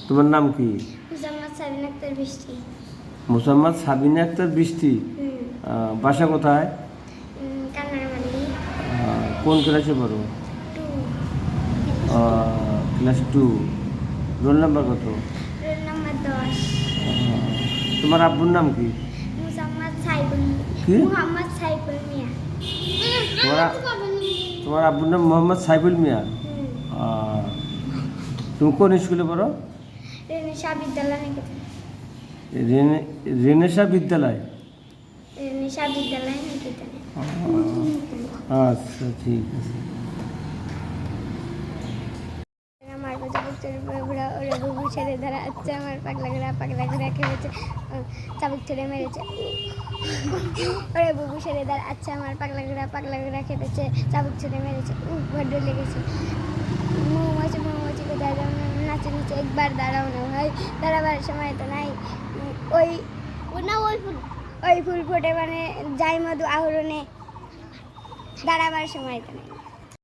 তোমার নাম কি? মুসাম্মদ সাবিনা আক্তার বৃষ্টি। মোসাম্মদ সাবিনা আক্তার বৃষ্টি। বাসা কোথায়? কানারমালি। কোন ক্লাসে পড়ো? 2। ক্লাস 2। রোল নাম্বার কত? Roll number 10। তোমার আব্বুর নাম কি? মুসাম্মদ সাইবুল। কি? মুহাম্মদ সাইবুল মিয়া। তোমার আব্বুর নাম মোহাম্মদ সাইবুল মিয়া। তুমি কোন স্কুলে পড়ো? রেনেশা বিদ্যালয় নিকেতন। রেনেশা বিদ্যালয়। রেনেশা বিদ্যালয় নিকেতনে। আচ্ছা, ঠিক আছে। আমার কথা বলতে ওরা বুবু ছেড়ে ধরা আছে, আমার পাগলা খেয়েছে, চাবুক ছেড়ে মেরেছে। ওরা বুবু ছেড়ে ধরা আছে, আমার পাগলা খেতেছে, চাবুক ছেড়ে মেরেছে। বড্ড লেগেছে। মৌমাছি কোথায় যেমন নাচে নিচে, একবার দাঁড়াও না ভাই, দাঁড়াবার সময় তো নাই। ওই ফুল ফোটে মানে যাই মধু আহরণে, দাঁড়াবার সময় তো নেই।